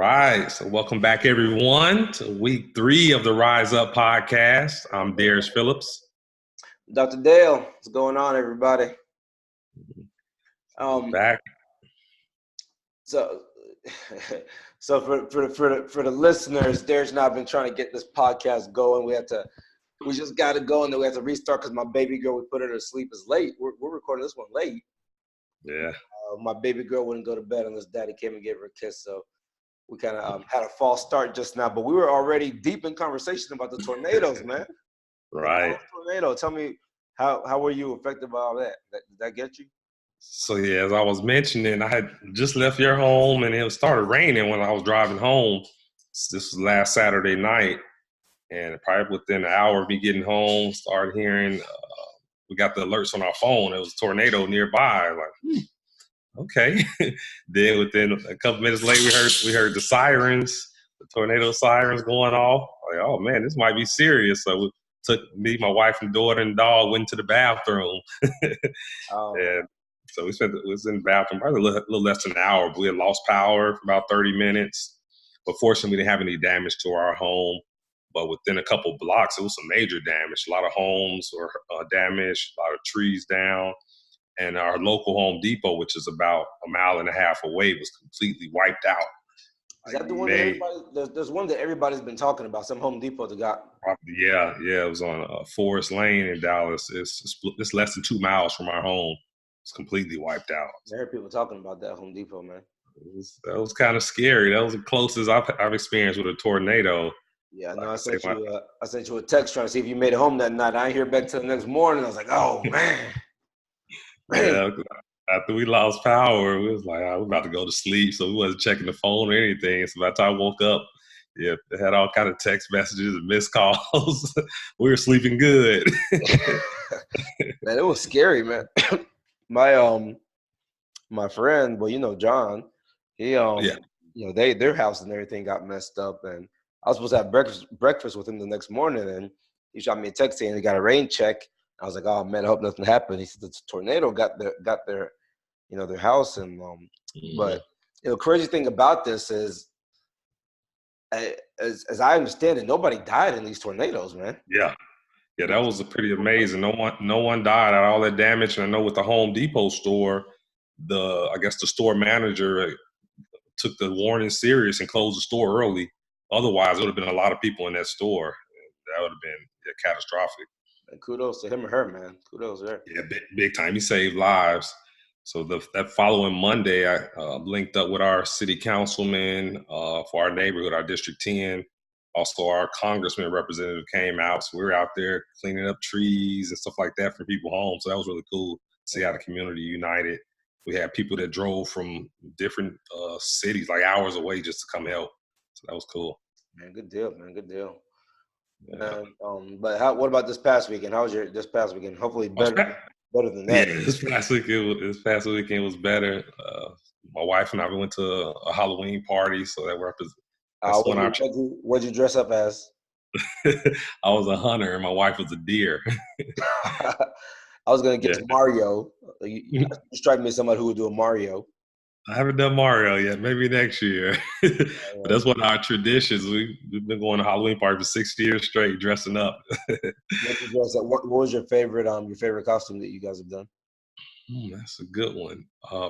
right. So welcome back, everyone, to week 3 of the Rise Up podcast. I'm Darius Phillips. Dr. Dale, what's going on, everybody? Back. So for the listeners, Darius and I have been trying to get this podcast going. We just got to go, and then we have to restart because my baby girl, we put her to sleep, is late. We're recording this one late. Yeah. My baby girl wouldn't go to bed unless Daddy came and gave her a kiss. So we kind of had a false start just now, but we were already deep in conversation about the tornadoes, man. Right. Tornado. Tell me, how were you affected by all that? Did that get you? So, yeah, as I was mentioning, I had just left your home, and it started raining when I was driving home. This was last Saturday night, and probably within an hour of me getting home, started hearing, we got the alerts on our phone. It was a tornado nearby. Like, okay. Then within a couple minutes later, we heard the sirens, the tornado sirens going off. Like, oh man, this might be serious. So we took me, my wife, and daughter and dog went to the bathroom. And so we was in the bathroom probably a little less than an hour, but we had lost power for about 30 minutes. But fortunately, we didn't have any damage to our home. But within a couple blocks, it was some major damage. A lot of homes were damaged, a lot of trees down. And our local Home Depot, which is about a mile and a half away, was completely wiped out. Is that the one that everybody? There's one that everybody's been talking about. Some Home Depot that got. Yeah. It was on Forest Lane in Dallas. It's less than 2 miles from our home. It's completely wiped out. I heard people talking about that Home Depot, man. That was kind of scary. That was the closest I've experienced with a tornado. Yeah, no, I sent you a text trying to see if you made it home that night. I didn't hear back till the next morning. I was like, oh man. Yeah, after we lost power, we was like, we're about to go to sleep, so we wasn't checking the phone or anything. So by the time I woke up, yeah, they had all kind of text messages and missed calls. We were sleeping good. Man, it was scary, man. My friend, well, John, he their house and everything got messed up, and I was supposed to have breakfast with him the next morning, and he shot me a text saying he got a rain check. I was like, oh man, I hope nothing happened. He said the tornado got their their house, and but the crazy thing about this is, as I understand it, nobody died in these tornadoes, man. Yeah, that was pretty amazing. No one died out of all that damage. And I know with the Home Depot store, I guess the store manager took the warning serious and closed the store early. Otherwise, it would have been a lot of people in that store. That would have been catastrophic. And kudos to him or her, man. Kudos there. Yeah, big time. He saved lives. So that following Monday, I linked up with our city councilman for our neighborhood, our District 10. Also, our congressman representative came out. So we were out there cleaning up trees and stuff like that for people home. So that was really cool to see how the community united. We had people that drove from different cities, like hours away, just to come help. So that was cool. Man, good deal, man. Good deal. Yeah. But what about this past weekend? How was this past weekend? Hopefully better than that. Yeah, this past weekend was better. My wife and I went to a Halloween party, so that what'd you dress up as? I was a hunter and my wife was a deer. I was gonna get to Mario. You strike me as somebody who would do a Mario. I haven't done Mario yet. Maybe next year. But that's one of our traditions. We've been going to Halloween party for 6 years straight, dressing up. What was your favorite costume that you guys have done? That's a good one.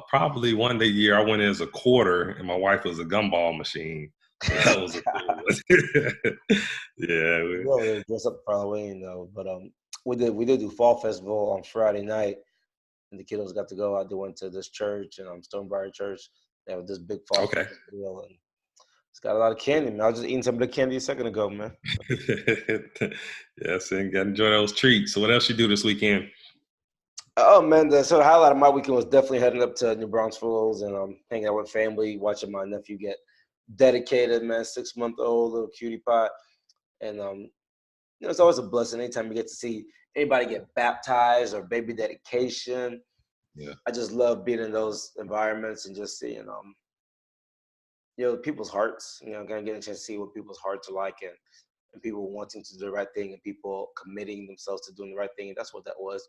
Probably one year I went in as a quarter, and my wife was a gumball machine. So that was a cool one. Yeah. We really dress up for Halloween though, but we did do Fall Festival on Friday night. And the kiddos got to go out. They went to this church, Stonebriar Church. They have this big fall deal, and it's got a lot of candy, man. I was just eating some of the candy a second ago, man. Yes, and got to enjoy those treats. So what else you do this weekend? Oh, man, the highlight of my weekend was definitely heading up to New Braunfels and hanging out with family, watching my nephew get dedicated, man, 6-month-old little cutie pie. And, it's always a blessing anytime you get to see anybody get baptized or baby dedication. Yeah. I just love being in those environments and just seeing, people's hearts, kind of getting a chance to see what people's hearts are like and people wanting to do the right thing and people committing themselves to doing the right thing. And that's what that was.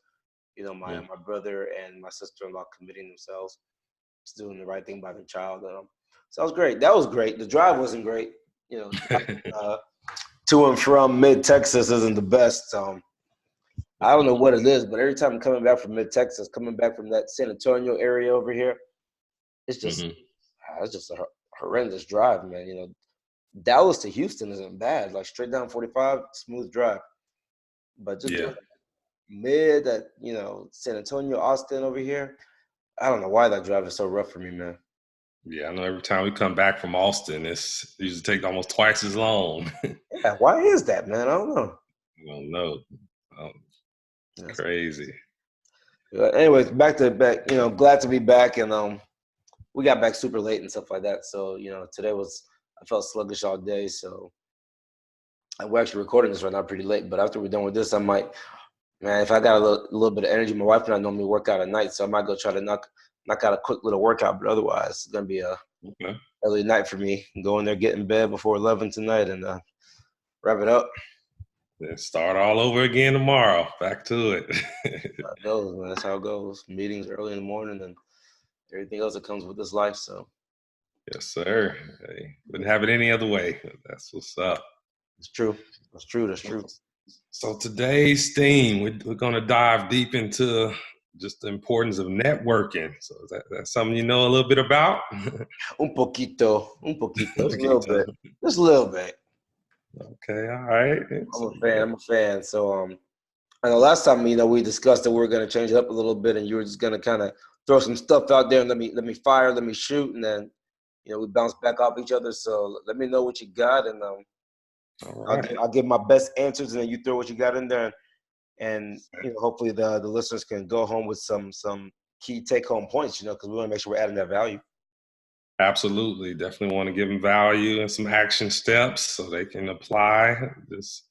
My brother and my sister-in-law committing themselves to doing the right thing by their child. Sounds great. That was great. The drive wasn't great. You know, to and from mid Texas isn't the best. I don't know what it is, but every time I'm coming back from mid Texas, coming back from that San Antonio area over here, it's just it's just a horrendous drive, man. You know, Dallas to Houston isn't bad, like straight down 45, smooth drive. But just doing mid at San Antonio, Austin over here, I don't know why that drive is so rough for me, man. Yeah, I know every time we come back from Austin, it usually takes almost twice as long. Yeah, why is that, man? I don't know. I don't know. Crazy. Anyways, back. Glad to be back, and we got back super late and stuff like that. So today I felt sluggish all day. So we're actually recording this right now pretty late. But after we're done with this, I might, man, if I got a little bit of energy, my wife and I normally work out at night, so I might go try to knock out a quick little workout. But otherwise, it's gonna be a early night for me. Go in there, get in bed before 11 tonight, and wrap it up. Then start all over again tomorrow. Back to it. That's how it goes, man. That's how it goes. Meetings early in the morning and everything else that comes with this life. So. Yes, sir. Hey, wouldn't have it any other way. That's what's up. It's true. That's true. So today's theme, we're going to dive deep into just the importance of networking. So is that something you know a little bit about? Un poquito. Just a little bit. Just a little bit. Okay, all right. I'm a fan. So I know last time we discussed that we were going to change it up a little bit, and you were just going to kind of throw some stuff out there and let me fire, let me shoot, and then we bounce back off each other. So let me know what you got, and I'll give my best answers, and then you throw what you got in there, and hopefully the listeners can go home with some key take home points, because we want to make sure we're adding that value. Absolutely. Definitely want to give them value and some action steps so they can apply this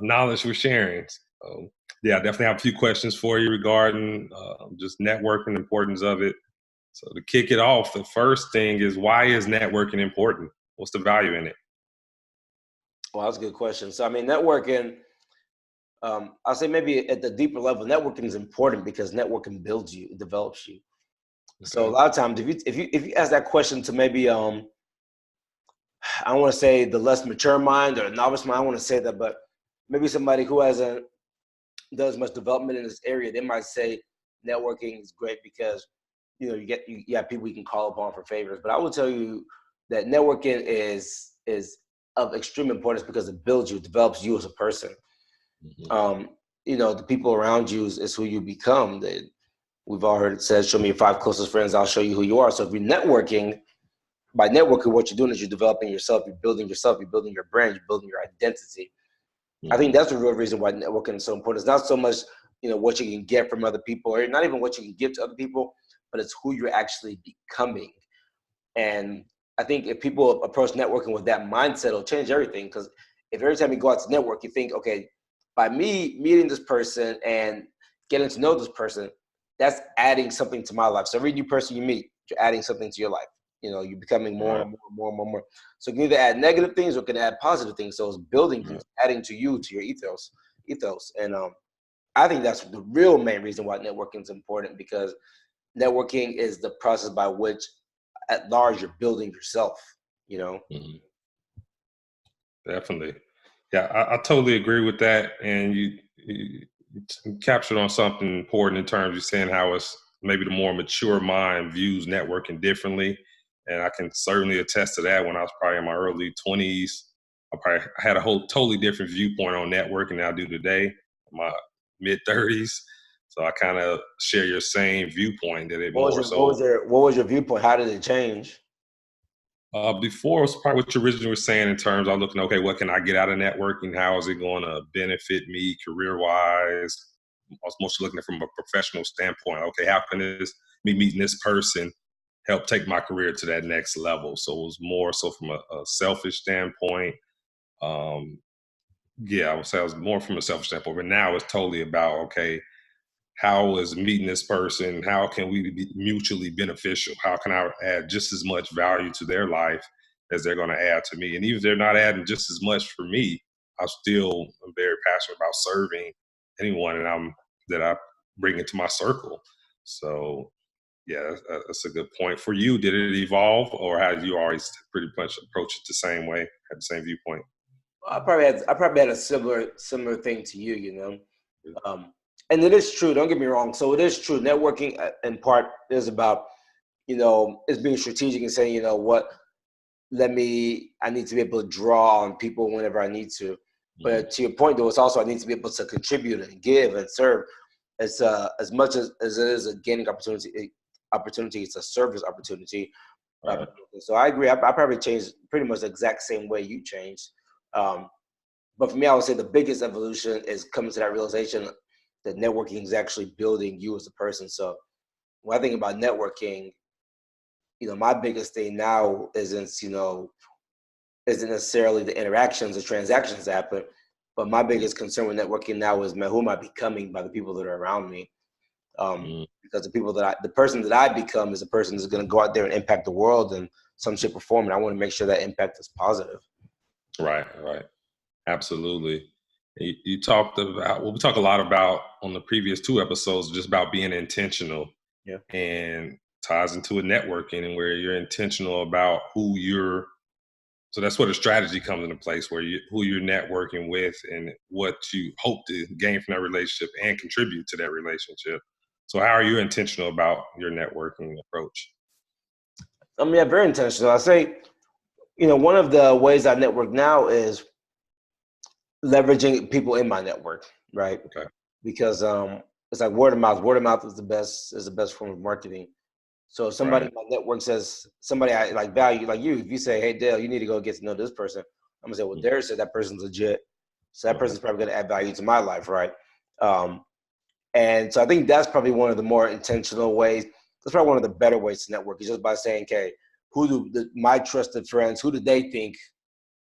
knowledge we're sharing. So, yeah, I definitely have a few questions for you regarding just networking, the importance of it. So to kick it off, the first thing is, why is networking important? What's the value in it? Well, that's a good question. So, I mean, networking, I'll say maybe at the deeper level, networking is important because networking builds you, it develops you. Okay. So a lot of times, if you ask that question to maybe I don't want to say the less mature mind or novice mind, I want to say that, but maybe somebody who hasn't done as much development in this area, they might say networking is great because you have people you can call upon for favors. But I will tell you that networking is of extreme importance because it builds you, it develops you as a person. Mm-hmm. The people around you is who you become. We've all heard it said, show me your 5 closest friends, I'll show you who you are. So if you're networking, by networking, what you're doing is you're developing yourself, you're building your brand, you're building your identity. Mm-hmm. I think that's the real reason why networking is so important. It's not so much, what you can get from other people, or not even what you can give to other people, but it's who you're actually becoming. And I think if people approach networking with that mindset, it'll change everything. Because if every time you go out to network, you think, okay, by me meeting this person and getting to know this person, that's adding something to my life. So every new person you meet, you're adding something to your life. You're becoming more and more. So you can either add negative things or you can add positive things. So it's building things, adding to you, to your ethos. And I think that's the real main reason why networking is important, because networking is the process by which at large you're building yourself, Mm-hmm. Definitely. Yeah, I totally agree with that. And you captured on something important in terms of saying how it's maybe the more mature mind views networking differently. And I can certainly attest to that. When I was probably in my early 20s, I probably had a whole totally different viewpoint on networking than I do today, my mid 30s. So I kind of share your same viewpoint that it what was your viewpoint? How did it change? Before, it was probably what you originally were saying in terms of looking, okay, what can I get out of networking? How is it going to benefit me career-wise? I was mostly looking at it from a professional standpoint. Okay, how can me meeting this person help take my career to that next level? So it was more so from a selfish standpoint. Yeah, I would say I was more from a selfish standpoint, but now it's totally about, okay, how is meeting this person? How can we be mutually beneficial? How can I add just as much value to their life as they're going to add to me? And even if they're not adding just as much for me, I'm very passionate about serving anyone that I bring into my circle. So Yeah, that's a good point. For you, did it evolve, or have you always pretty much approached it the same way, had the same viewpoint? I probably had a similar thing to you, and it is true. Don't get me wrong. So it is true. Networking in part is about, is being strategic and saying, what, I need to be able to draw on people whenever I need to. But to your point, though, it's also I need to be able to contribute and give and serve. It's as much as it is a gaining opportunity, it's a service opportunity. Right. So I agree. I probably changed pretty much the exact same way you changed. But for me, I would say the biggest evolution is coming to that realization that networking is actually building you as a person. So when I think about networking, my biggest thing now isn't necessarily the interactions, the transactions that happen, but my biggest concern with networking now is, man, who am I becoming by the people that are around me? Because the person that I become is a person that's going to go out there and impact the world in some shape or form, and I want to make sure that impact is positive. Right. Absolutely. You talked about, we talk a lot about on the previous 2 episodes, just about being intentional. Yeah. And ties into a networking, and where you're intentional about so that's where the strategy comes into place, who you're networking with and what you hope to gain from that relationship and contribute to that relationship. So how are you intentional about your networking approach? Yeah, very intentional. I say, one of the ways I network now is leveraging people in my network, right? Okay. Because it's like word of mouth. Word of mouth is the best form of marketing. So if somebody in my network says, somebody I like value, like you, if you say, hey, Dale, you need to go get to know this person, I'm gonna say, well, Dare said that person's legit. So that person's probably gonna add value to my life, right? And so I think that's probably one of the more intentional ways. That's probably one of the better ways to network, is just by saying, okay, my trusted friends, who do they think,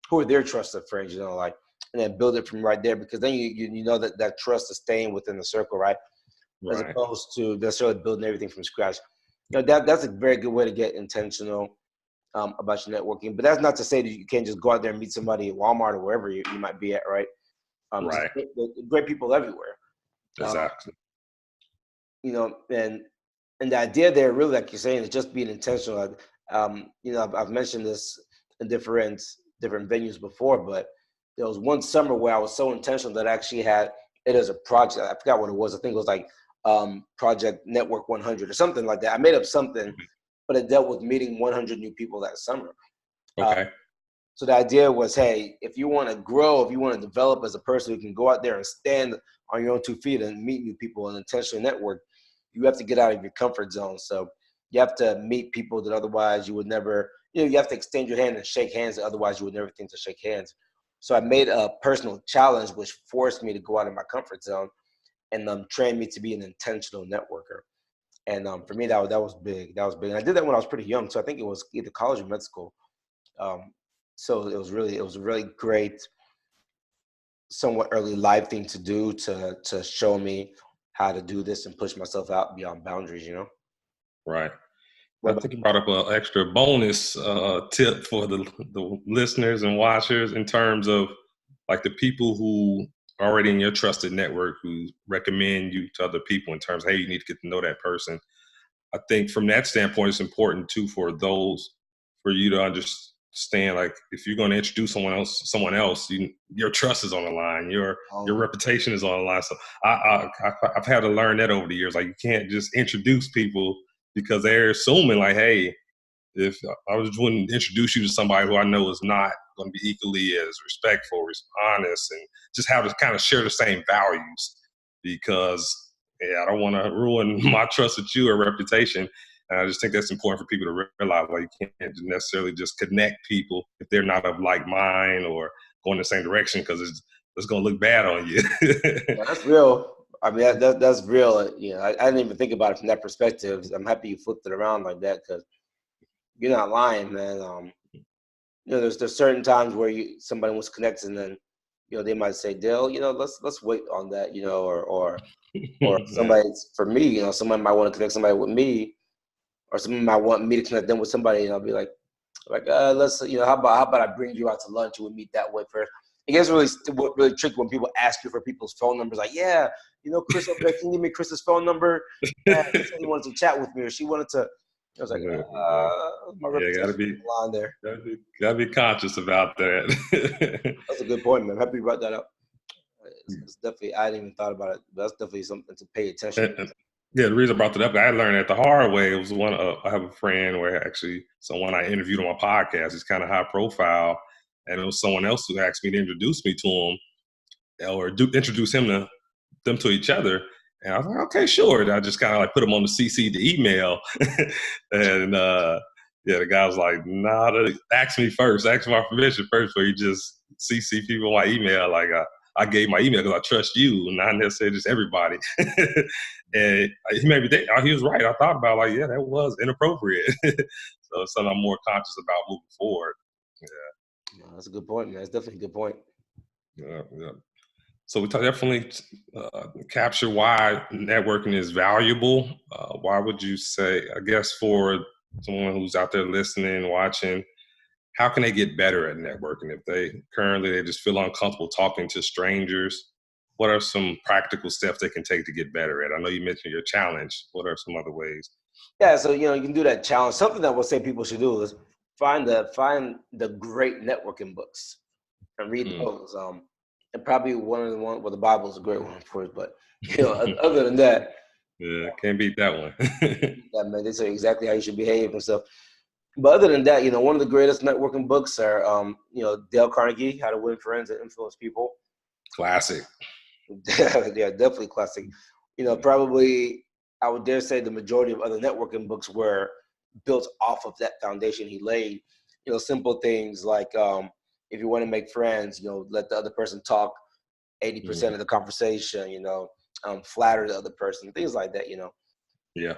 who are their trusted friends, like, and then build it from right there, because then you know that trust is staying within the circle, right? As opposed to necessarily building everything from scratch. That's a very good way to get intentional about your networking. But that's not to say that you can't just go out there and meet somebody at Walmart or wherever you might be at, right? Right. Great people everywhere. Exactly. And the idea there, really, like you're saying, is just being intentional. I've mentioned this in different venues before, but there was one summer where I was so intentional that I actually had it as a project. I forgot what it was. I think it was like Project Network 100 or something like that. I made up something, but it dealt with meeting 100 new people that summer. Okay. So the idea was, hey, if you want to grow, if you want to develop as a person who can go out there and stand on your own 2 feet and meet new people and intentionally network, you have to get out of your comfort zone. So you have to meet people that otherwise you would never, you have to extend your hand and shake hands that otherwise you would never think to shake hands. So I made a personal challenge which forced me to go out of my comfort zone and trained me to be an intentional networker. And for me, that was big. That was big. And I did that when I was pretty young. So I think it was either college or med school. So it was a really great, somewhat early life thing to do to show me how to do this and push myself out beyond boundaries, Right. I think you brought up an extra bonus tip for the listeners and watchers, in terms of like the people who are already in your trusted network, who recommend you to other people in terms of, hey, you need to get to know that person. I think from that standpoint, it's important too for you to understand, like, if you're going to introduce someone else, your trust is on the line, your reputation is on the line. So I've had to learn that over the years. Like, you can't just introduce people because they're assuming, like, hey, if I was going to introduce you to somebody who I know is not going to be equally as respectful, honest, and just have to kind of share the same values, because I don't want to ruin my trust with you or reputation. And I just think that's important for people to realize, like, you can't necessarily just connect people if they're not of like mind or going the same direction, because it's going to look bad on you. Yeah, that's real. I mean, that's real. I didn't even think about it from that perspective. I'm happy you flipped it around like that, because you're not lying, man. There's certain times where somebody wants to connect, and then they might say, Dale, let's wait on that, or somebody, for me, somebody might want to connect somebody with me, or someone might want me to connect them with somebody, and I'll be like, let's, how about I bring you out to lunch and we meet that way first. it gets really tricky when people ask you for people's phone numbers. Like, yeah, Chris over there, can you give me Chris's phone number? Yeah, he said he wanted to chat with me, or she wanted to. I was like, my reputation on there. Gotta be conscious about that. That's a good point, man. Happy you brought that up. It's definitely, I hadn't even thought about it, but that's definitely something to pay attention to. Yeah, the reason I brought that up, I learned that the hard way. It was I have a friend where actually someone I interviewed on my podcast, he's kind of high profile, and it was someone else who asked me to introduce me to him or introduce them to each other. And I was like, okay, sure. And I just kind of like put them on the CC to email. And the guy was like, nah, ask me first. Ask my permission first before you just CC people on my email. Like I gave my email because I trust you, not necessarily just everybody. And he made me think, he was right. I thought about like, yeah, that was inappropriate. So it's something I'm more conscious about moving forward. Yeah. That's a good point, man. That's definitely a good point. Yeah. So we definitely capture why networking is valuable. Why would you say, I guess for someone who's out there listening, watching, how can they get better at networking? If they just feel uncomfortable talking to strangers, what are some practical steps they can take to get better at? I know you mentioned your challenge. What are some other ways? Yeah, so you can do that challenge. Something that we'll say people should do is find the great networking books and read those. And probably the Bible is a great one, of course, but other than that, can't beat that one. Yeah, man, they say exactly how you should behave and stuff. But other than that, one of the greatest networking books are, Dale Carnegie, How to Win Friends and Influence People. Classic. Yeah, definitely classic. Probably I would dare say the majority of other networking books were built off of that foundation he laid. Simple things like if you want to make friends, let the other person talk 80% of the conversation, flatter the other person, things like that, Yeah.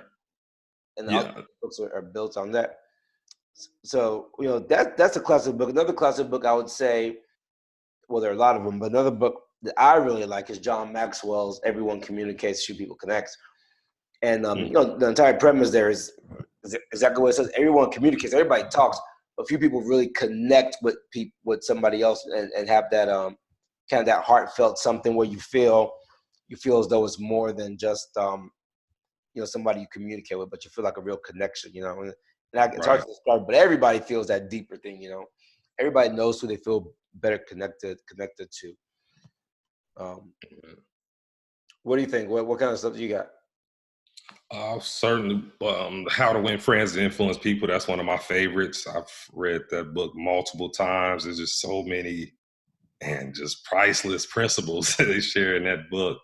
And the other books are built on that. So, that's a classic book. Another classic book I would say, well, there are a lot of them, but another book that I really like is John Maxwell's Everyone Communicates, Few People Connect. And, the entire premise there is exactly what it says. Everyone communicates, everybody talks, but few people really connect with somebody else and have that kind of that heartfelt something where you feel as though it's more than just somebody you communicate with, but you feel like a real connection, and it's hard to describe, but everybody feels that deeper thing, everybody knows who they feel better connected to. What do you think? What kind of stuff do you got? Certainly, How to Win Friends and Influence People. That's one of my favorites. I've read that book multiple times. There's just so many and just priceless principles that they share in that book.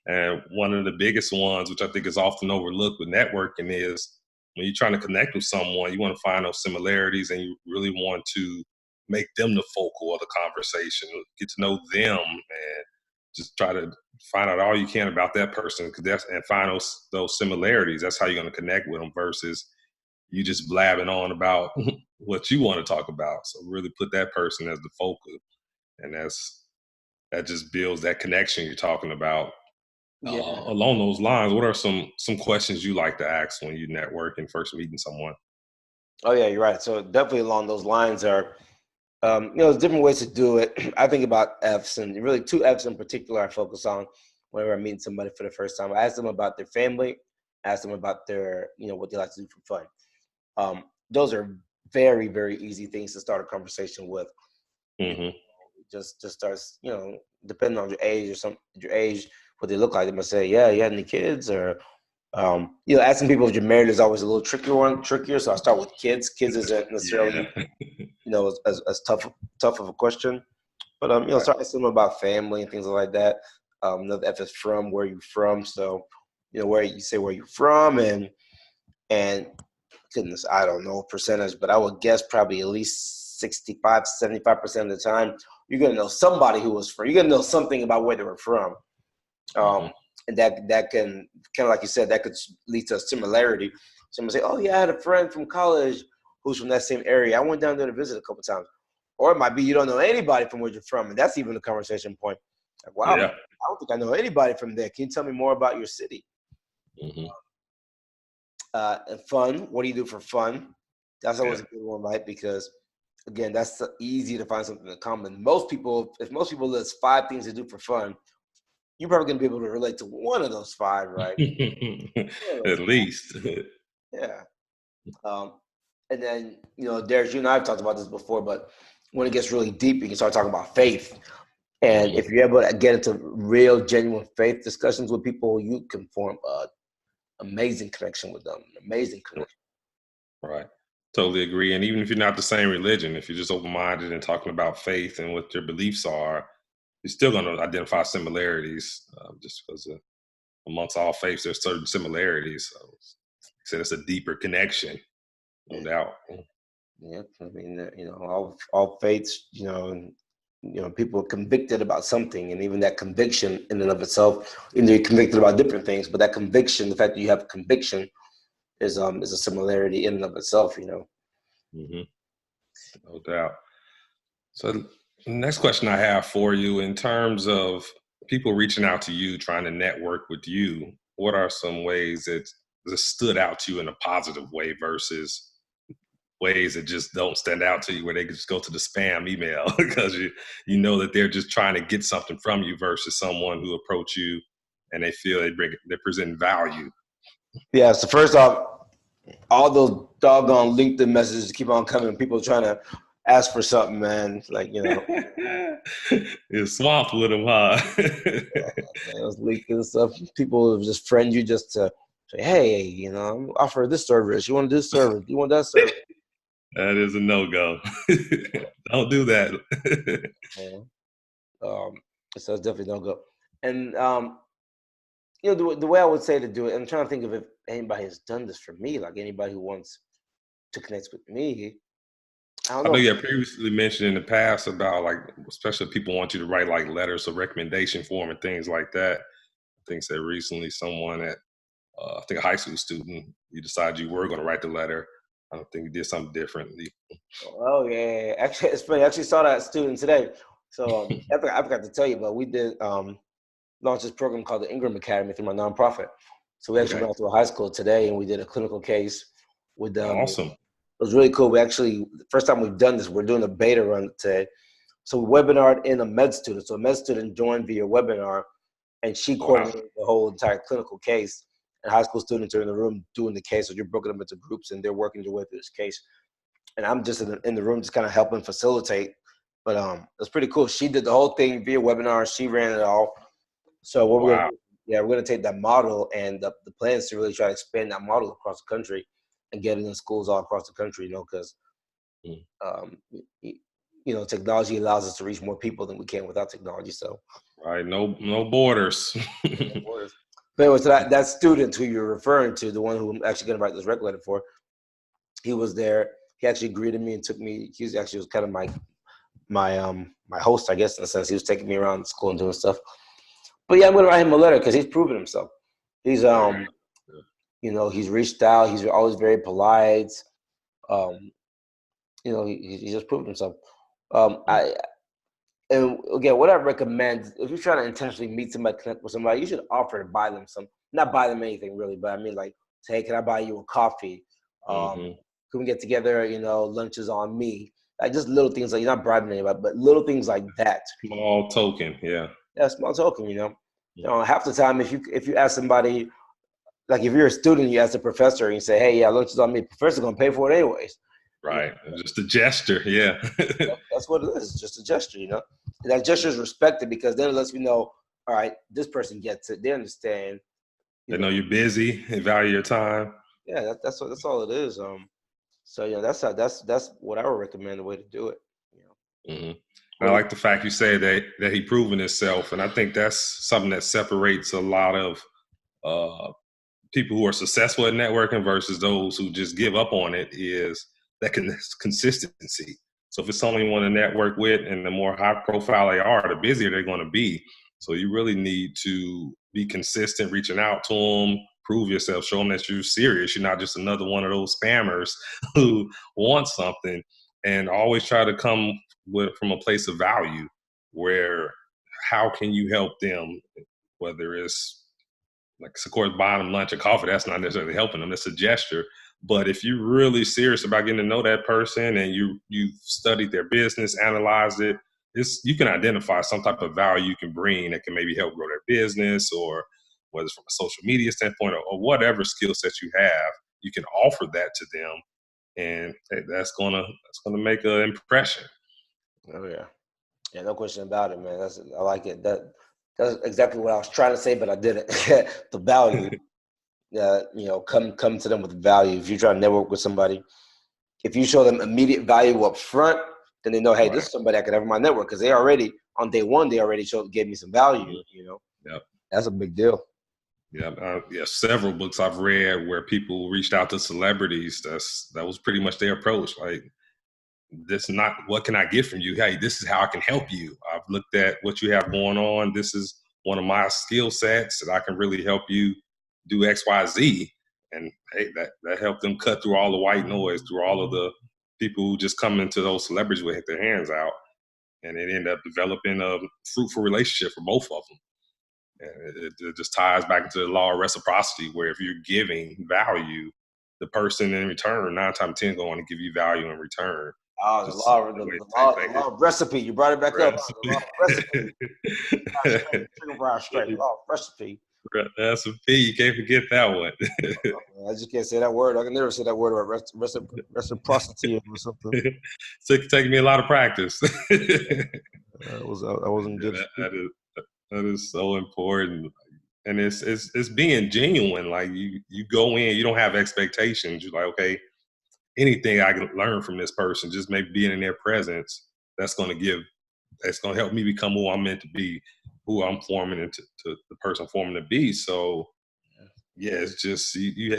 And one of the biggest ones, which I think is often overlooked with networking, is when you're trying to connect with someone, you want to find those similarities and you really want to make them the focal of the conversation, get to know them, and just try to find out all you can about that person and find those similarities. That's how you're going to connect with them versus you just blabbing on about what you want to talk about. So really put that person as the focal, and that just builds that connection you're talking about. Along those lines, what are some questions you like to ask when you network and first meeting someone? Oh yeah, you're right. So definitely along those lines are, there's different ways to do it. I think about F's, and really 2 F's in particular I focus on whenever I'm meeting somebody for the first time. I ask them about their family, ask them about their, what they like to do for fun. Those are very, very easy things to start a conversation with. Just starts, depending on your age, what they look like. They must say, yeah, you had any kids? Or, asking people if you're married is always a little trickier. So I start with kids. Kids isn't necessarily, as tough of a question. But, start asking them about family and things like that. Another F is from, where you from. So, where you say where you're from, and goodness, I don't know percentage, but I would guess probably at least 65, 75% of the time, you're going to know somebody who was from. You're going to know something about where they were from. And that can, kind of like you said, that could lead to a similarity. Someone say, oh, yeah, I had a friend from college who's from that same area. I went down there to visit a couple times. Or it might be you don't know anybody from where you're from, and that's even a conversation point. Like, wow, I don't think I know anybody from there. Can you tell me more about your city? And fun. What do you do for fun? That's always a good one, right? Because again, that's easy to find something in common. Most people, if most people list 5 things to do for fun, you're probably gonna be able to relate to one of those 5, right? At least. Yeah. And then, Darius, you and I have talked about this before, but when it gets really deep, you can start talking about faith. And if you're able to get into real, genuine faith discussions with people, you can form an amazing connection with them. Amazing connection. Right. Totally agree. And even if you're not the same religion, if you're just open-minded and talking about faith and what your beliefs are, you're still going to identify similarities, just because amongst all faiths, there's certain similarities. So, like I said, it's a deeper connection, no doubt. Yeah, I mean, all faiths, people are convicted about something, and even that conviction in and of itself, you're convicted about different things, but that conviction, the fact that you have conviction, is a similarity in and of itself, Mm-hmm. No doubt. So the next question I have for you, in terms of people reaching out to you, trying to network with you, what are some ways that stood out to you in a positive way versus ways that just don't stand out to you, where they can just go to the spam email because you know that they're just trying to get something from you, versus someone who approach you and they feel they present value? Yeah, so first off, all those doggone LinkedIn messages keep on coming. People trying to ask for something, man. Like, You're swamped with them, huh? those LinkedIn stuff. People just friend you just to say, hey, I'm offer this service. You want this service? You want that service? That is a no-go. Don't do that. Yeah. So it's definitely no go. And the way I would say to do it, I'm trying to think of if anybody has done this for me, like anybody who wants to connect with me. I don't I know know. you have previously mentioned in the past about, like, especially if people want you to write like letters of recommendation for them and things like that. I think that recently someone at, I think a high school student, you decided you were going to write the letter. I don't think you did something differently. Oh yeah. Actually, it's funny. I actually saw that student today. So I forgot to tell you, but we did launch this program called the Ingram Academy through my nonprofit. So we actually Okay. went out to a high school today and we did a clinical case with them. Awesome. It was really cool. We actually, the first time we've done this, we're doing a beta run today. So we webinared in a med student. So a med student joined via webinar, and she Wow. coordinated the whole entire clinical case. And high school students are in the room doing the case. So you're broken up into groups and they're working their way through this case. And I'm just in the room just kind of helping facilitate. But it's pretty cool. She did the whole thing via webinar. She ran it all. So what we're Wow. gonna do, yeah, we're gonna take that model, and the plan is to really try to expand that model across the country and get it in schools all across the country. Because Mm. technology allows us to reach more people than we can without technology. So Right. No borders. but anyway, so that student who you're referring to, the one who I'm actually gonna write this rec letter for, he was there. He actually greeted me and took me. He was kind of my host, I guess, in a sense. He was taking me around school and doing stuff. But yeah, I'm gonna write him a letter because he's proven himself. He's he's reached out. He's always very polite. He just proved himself. And again, what I recommend, if you're trying to intentionally meet somebody, connect with somebody, you should offer to buy them not buy them anything really, but I mean, like, say, hey, can I buy you a coffee? Mm-hmm. Can we get together? Lunch is on me. Like, just little things, like, you're not bribing anybody, but little things like that. Small token, yeah. Yeah, small token. Half the time, if you ask somebody, like, if you're a student, you ask the professor and you say, hey, yeah, lunch is on me. The professor's gonna pay for it anyways. Right. Just a gesture, yeah. That's what it is. It's just a gesture, And that gesture is respected because then it lets me know, all right, this person gets it. They understand. They know you're busy and value your time. Yeah, that's all it is. So that's what I would recommend the way to do it. Mm-hmm. I like the fact you say that he proven himself, and I think that's something that separates a lot of people who are successful at networking versus those who just give up on it, is that consistency. So if it's someone you want to network with, and the more high profile they are, the busier they're going to be. So you really need to be consistent, reaching out to them, prove yourself, show them that you're serious. You're not just another one of those spammers who wants something, and always try to come from a place of value, where how can you help them, whether it's like, of course, buying them lunch or coffee, that's not necessarily helping them. It's a gesture. But if you're really serious about getting to know that person and you've studied their business, analyzed it, you can identify some type of value you can bring that can maybe help grow their business, or whether it's from a social media standpoint, or whatever skill set you have, you can offer that to them, and that's gonna make an impression. Oh yeah, yeah, no question about it, man. I like it. That's exactly what I was trying to say, but I didn't. The value, come to them with value. If you try to network with somebody, if you show them immediate value up front, then they know, hey, this is somebody I could have in my network, because they already on day one they already gave me some value. Yep. That's a big deal. Yeah, several books I've read where people reached out to celebrities. That was pretty much their approach. Like, this is not what can I get from you. Hey, this is how I can help you. I've looked at what you have going on. This is one of my skill sets that I can really help you do X, Y, Z. And hey, that helped them cut through all the white noise, through all of the people who just come into those celebrities with their hands out, and it ended up developing a fruitful relationship for both of them. And it just ties back into the law of reciprocity, where if you're giving value, the person in return, 9 times 10, going to give you value in return. Oh, the law of recipe. You brought it back up. The law of recipe. Chicken fried straight. Law of recipe. Recipe. You can't forget that one. I just can't say that word. I can never say that word about reciprocity or something. It's taking me a lot of practice. I wasn't good. That is so important. And it's being genuine. Like, you go in, you don't have expectations. You're like, okay, anything I can learn from this person, just maybe being in their presence, that's going to help me become who I'm meant to be, who I'm forming into to the person I'm forming to be. So yeah, it's just you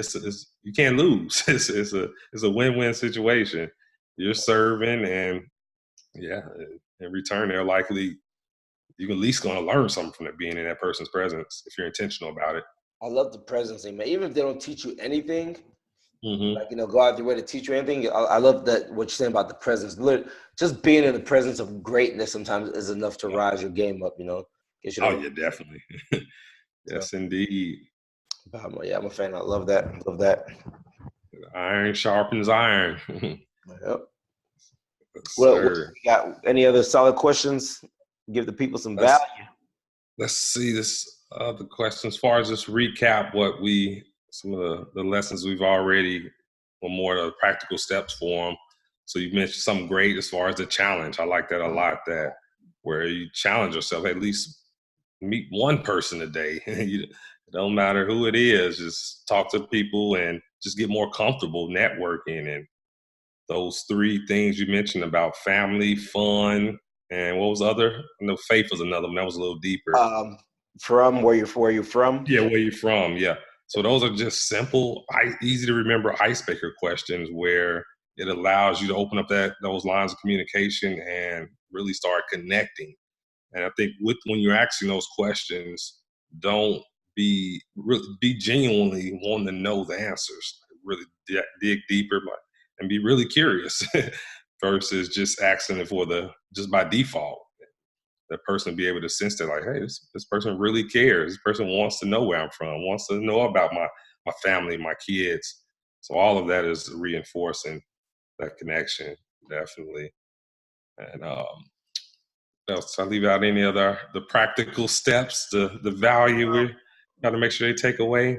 can't lose. It's a win-win situation. You're serving, and yeah, in return, they're likely you're at least going to learn something from it, being in that person's presence if you're intentional about it. I love the presence, man. Even if they don't teach you anything, Mm-hmm. go out their way to teach you anything. I love that what you're saying about the presence. Just being in the presence of greatness sometimes is enough to rise your game up. Oh yeah, definitely. Yes, indeed. Yeah, I'm a fan. I love that. Love that. Iron sharpens iron. Yep. What got any other solid questions? Give the people some value. Let's see this other question. As far as just recap some of the lessons we've already, or more of the practical steps for them. So you mentioned something great as far as the challenge. I like that a lot, that where you challenge yourself, at least meet one person a day. It don't matter who it is, just talk to people and just get more comfortable networking. And those 3 things you mentioned about family, fun, and what was the other? No, faith was another one. That was a little deeper. From where you're from? Yeah, where you're from. Yeah. So those are just simple, easy to remember icebreaker questions where it allows you to open up those lines of communication and really start connecting. And I think when you're asking those questions, don't be genuinely wanting to know the answers. Really dig deeper, and be really curious versus just asking it just by default. That person be able to sense that, like, hey, this person really cares. This person wants to know where I'm from, wants to know about my family, my kids. So all of that is reinforcing that connection, definitely. And else, I leave out any other the practical steps, the value we got to make sure they take away.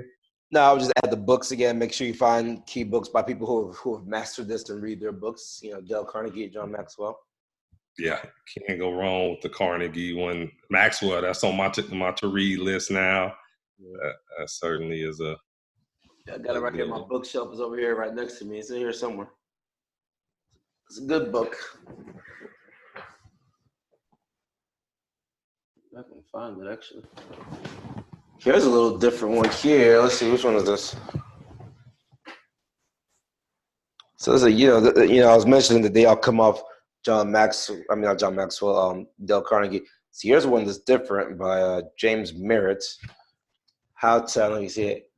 No, I would just add the books again. Make sure you find key books by people who have mastered this and read their books. Dale Carnegie, John Maxwell. Yeah, can't go wrong with the Carnegie one. Maxwell, that's on my to read list now. Yeah. That certainly is a. I got it right here. My bookshelf is over here, right next to me. It's in here somewhere. It's a good book. I can find it actually. Here's a little different one here. Let's see, which one is this? So this is I was mentioning that they all come off not John Maxwell, Dale Carnegie. So here's one that's different by James Merritt. Let me see it.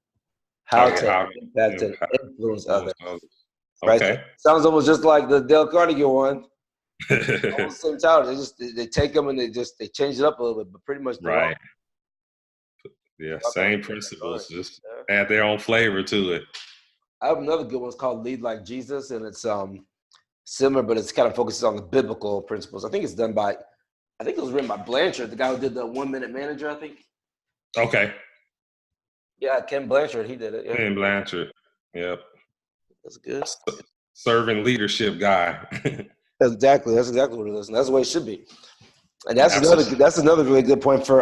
How to impact and influence others. Right? Okay. So sounds almost just like the Dale Carnegie one. Almost the same title. They take them and they change it up a little bit, but pretty much right. Yeah, same principles. Just add their own flavor to it. I have another good one. It's called Lead Like Jesus, and it's similar, but it's kind of focuses on the biblical principles. I think it's done by, I think it was written by Blanchard, the guy who did the 1 Minute Manager, I think. Okay. Yeah, Ken Blanchard, he did it. Yeah. Ken Blanchard. Yep. That's good. Servant leadership guy. That's exactly what it is, and that's the way it should be. And that's Absolutely. another really good point for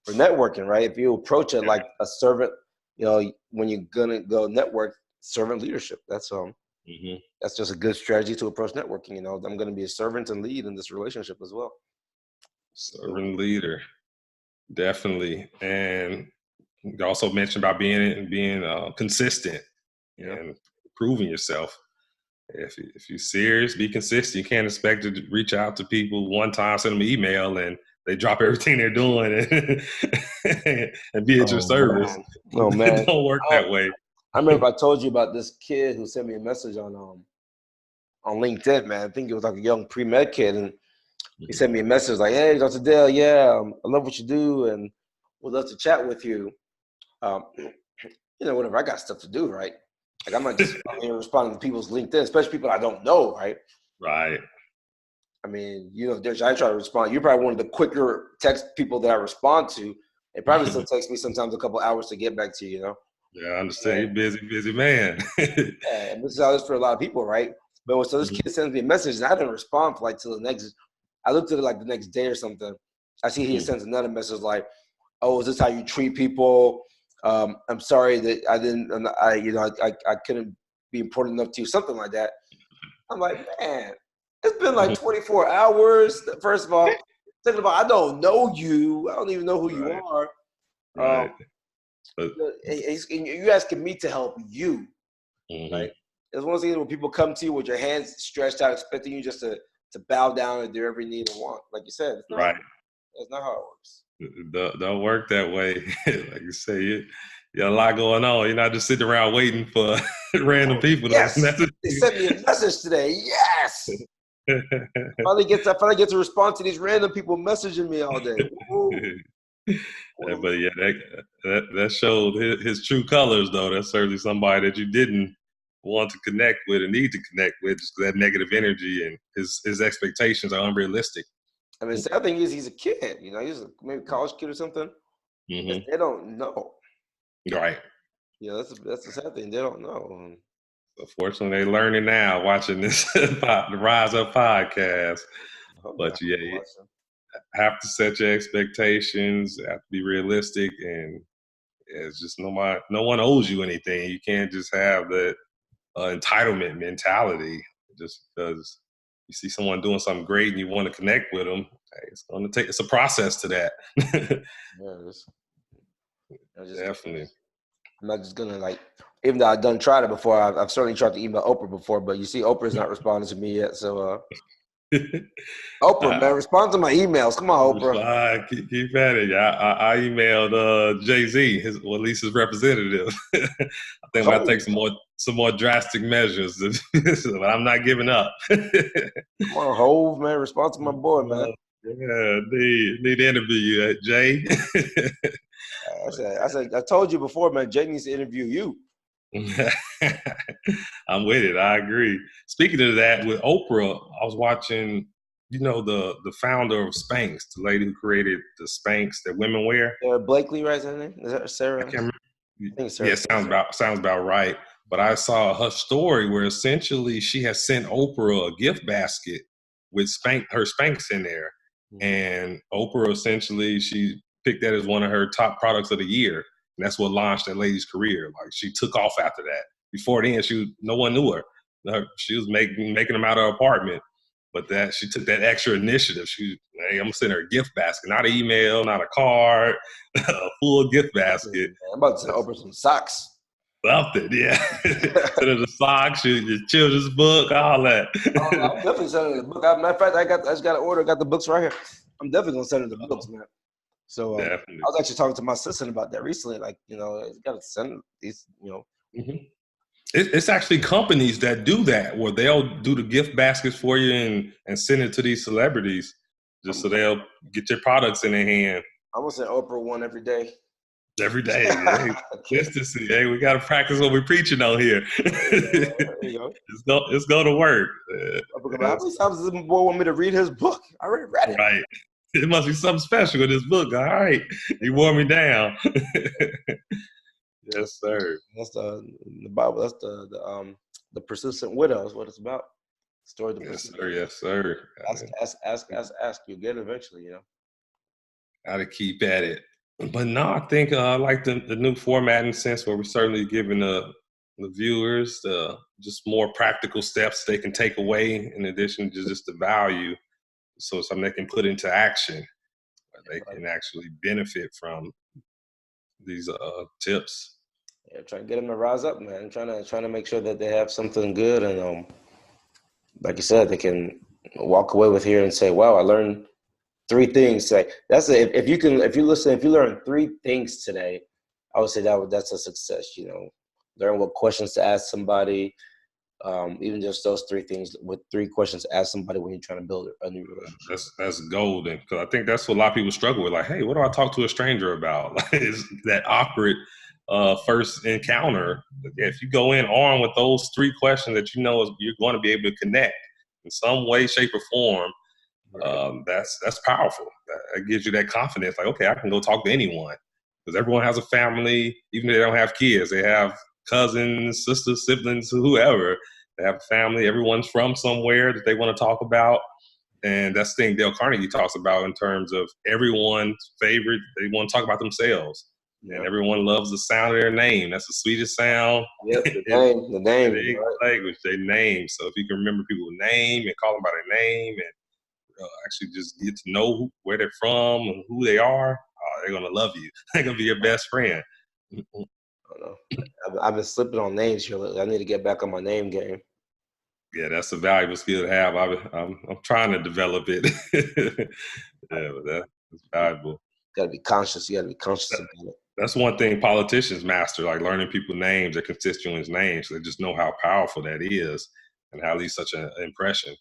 networking, right? If you approach it like a servant, when you're gonna go network, servant leadership. That's that's just a good strategy to approach networking. I'm gonna be a servant and lead in this relationship as well. Servant leader, definitely. And you also mentioned about being consistent and proving yourself. If you're serious, be consistent. You can't expect to reach out to people one time, send them an email, and they drop everything they're doing and be at your service. Oh man, It don't work that way. I remember I told you about this kid who sent me a message on LinkedIn, man. I think it was like a young pre-med kid, and he sent me a message like, "Hey, Dr. Dale, I love what you do, and would love to chat with you." Whatever. I got stuff to do, right? Like I'm not just responding to people's LinkedIn, especially people I don't know, right? Right. I mean, I try to respond. You're probably one of the quicker text people that I respond to. It probably still takes me sometimes a couple hours to get back to you. Yeah, I understand. You're busy man. Yeah, and this is how it is for a lot of people, right? But when this kid sends me a message, and I didn't respond for till the next. I looked at it like the next day or something. I see he sends another message like, "Oh, is this how you treat people? I'm sorry that I didn't. I couldn't be important enough to you." Something like that. I'm like, man, it's been like 24 hours. First of all, second of all, I don't know you. I don't even know who you are. Right. You're asking me to help you, right? It's one of those things where people come to you with your hands stretched out, expecting you just to bow down and do every need and want. Like you said, right. That's not how it works. It don't work that way. Like you say, you got a lot going on. You're not just sitting around waiting for random people to message. They sent me a message today. Yes. finally get to respond to these random people messaging me all day. But that showed his true colors, though. That's certainly somebody that you didn't want to connect with and need to connect with. Just that negative energy and his expectations are unrealistic. I mean, the sad thing is he's a kid. He's maybe a college kid or something. They don't know. Right. Yeah, that's the sad thing. They don't know. Unfortunately, they're learning now watching this the Rise Up podcast. But you have to set your expectations, have to be realistic, and it's just no one owes you anything. You can't just have that entitlement mentality just because you see someone doing something great and you want to connect with them. It's a process to that. Definitely. I'm not just gonna even though I've tried it before. I've certainly tried to email Oprah before, but you see, Oprah's not responding to me yet. So, Oprah, man, respond to my emails. Come on, Oprah. Keep at it. I emailed Jay-Z, at least his representative. I think I'm gonna take some more drastic measures, but I'm not giving up. Come on, Hove, man, respond to my boy, man. Yeah, need to interview you, Jay. I told you before, man. Jay needs to interview you. I'm with it. I agree. Speaking of that, with Oprah, I was watching. The founder of Spanx, the lady who created the Spanx that women wear. Blakely, right? Is that her name? Is that Sarah? I can't remember. Yeah, sounds about right. But I saw her story where essentially she has sent Oprah a gift basket with her Spanx in there. And Oprah essentially, she picked that as one of her top products of the year. And that's what launched that lady's career. Like, she took off after that. Before then, no one knew her. She was making them out of her apartment. But she took that extra initiative. I'm gonna send her a gift basket, not an email, not a card, a full gift basket. I'm about to send Oprah some socks. Something, yeah. Send her the socks, your children's book, all that. I'm definitely sending her the book. Matter of fact, I just got to order. I got the books right here. I'm definitely gonna send her the books, man. So I was actually talking to my assistant about that recently. Got to send these, It's actually companies that do that, where they'll do the gift baskets for you and send it to these celebrities, just so they'll get your products in their hand. I'm gonna send Oprah one every day. Every day. Hey, consistency. Hey, we got to practice what we're preaching on here. There you go. It's go to work. How many times does this boy want me to read his book? I already read it. Right. It must be something special with this book. All right. You wore me down. Yes, sir. That's the Bible. That's the persistent widow is what it's about. Story of the Yes, persistent. sir. Yes, sir. Ask. You get it eventually, you know. Gotta keep at it. But no, I think I like the new format in the sense where we're certainly giving the viewers just more practical steps they can take away in addition to just the value. So it's something they can put into action. They can actually benefit from these tips. Yeah, trying to get them to rise up, man. Trying to make sure that they have something good, and like you said, they can walk away with here and say, "Wow, I learned 3 things." Like that's if you learn 3 things today, I would say that's a success. You know, learn what questions to ask somebody. Even just those 3 things with 3 questions to ask somebody when you're trying to build a new relationship. That's golden, because I think that's what a lot of people struggle with. Like, hey, what do I talk to a stranger about? Like, it's that awkward first encounter. If you go in armed with those 3 questions that you know you're going to be able to connect in some way, shape, or form, that's powerful. That gives you that confidence. Like, okay, I can go talk to anyone, because everyone has a family, even if they don't have kids. They have cousins, sisters, siblings, whoever. They have a family. Everyone's from somewhere that they want to talk about. And that's the thing Dale Carnegie talks about in terms of everyone's favorite. They want to talk about themselves. Yep. And everyone loves the sound of their name. That's the sweetest sound. Yep, the name. In English language, their name. So if you can remember people's name and call them by their name and actually just get to know where they're from and who they are, they're going to love you. They're going to be your best friend. I don't know. I've been slipping on names here. I need to get back on my name game. Yeah, that's a valuable skill to have. I'm trying to develop it. Yeah, but that's valuable. Got to be conscious. You got to be conscious about it. That's one thing politicians master, like learning people's names, their constituents' names. So they just know how powerful that is and how it leaves such an impression.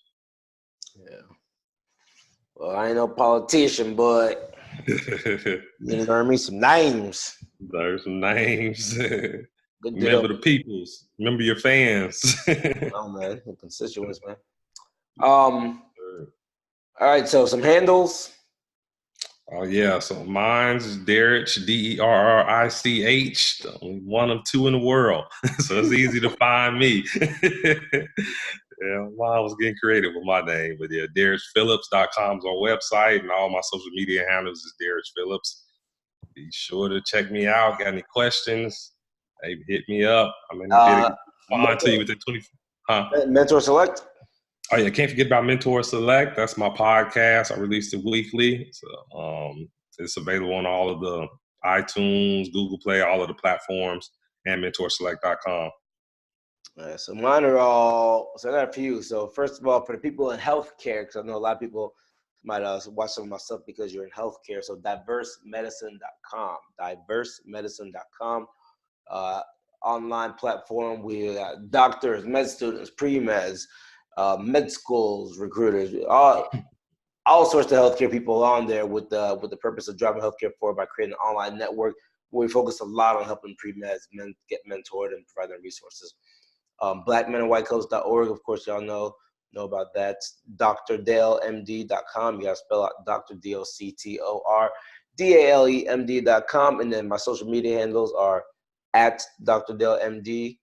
Yeah. Well, I ain't no politician, but you learn me some names. Learn some names. Good Remember the peoples. Remember your fans. Oh man, the constituents, man. All right, so some handles. Oh yeah, so mine's is Derrich, Derrich, one of 2 in the world. So it's easy to find me. Yeah, I was getting creative with my name, but yeah, DerrichPhillips.com is our website, and all my social media handles is Derrich Phillips. Be sure to check me out. Got any questions? Hey, hit me up. I'm in the respond to you within 24. Mentor Select. Oh yeah, can't forget about Mentor Select. That's my podcast. I release it weekly. So it's available on all of the iTunes, Google Play, all of the platforms, and mentorselect.com. So mine are all, so I got a few. So first of all, for the people in healthcare, because I know a lot of people might watch some of my stuff because you're in healthcare. So diversemedicine.com, diversemedicine.com. Online platform. We got doctors, med students, pre-meds, med schools, recruiters, all sorts of healthcare people on there with the purpose of driving healthcare forward by creating an online network where we focus a lot on helping pre-meds get mentored and provide them resources. Blackmenandwhitecoats.org, of course, y'all know about that. DrDaleMD.com. You got to spell out Dr. DoctorDalemD.com. And then my social media handles are at Dr. DaleMD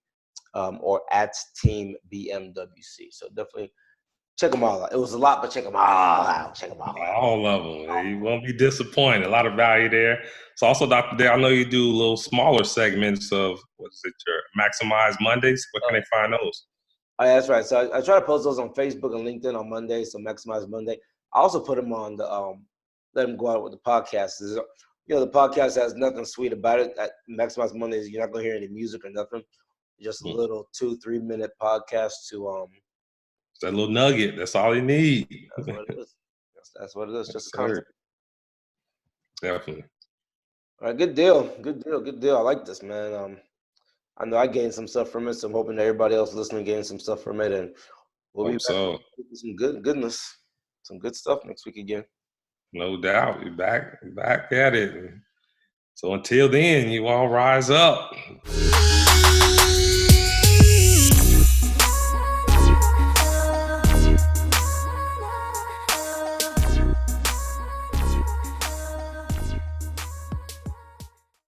or at Team BMWC. So definitely check them all out. It was a lot, but check them all out. Check them all out. All of them. You won't be disappointed. A lot of value there. So also, Dr. Dale, I know you do little smaller segments of, your Maximize Mondays. Where can they find those? Oh, yeah, that's right. So I try to post those on Facebook and LinkedIn on Monday. So Maximize Monday. I also put them on the let them go out with the podcast. The podcast has nothing sweet about it. At Maximize Mondays, you're not gonna hear any music or nothing. Just a little 2-3 minute podcast to It's that little nugget. That's all you need. That's what it is. That's what it is. Just a concept. Definitely. All right, good deal. I like this, man. I know I gained some stuff from it, so I'm hoping everybody else listening gains some stuff from it, and we'll be back with some goodness, some good stuff next week again. No doubt, we're back at it. So until then, you all rise up.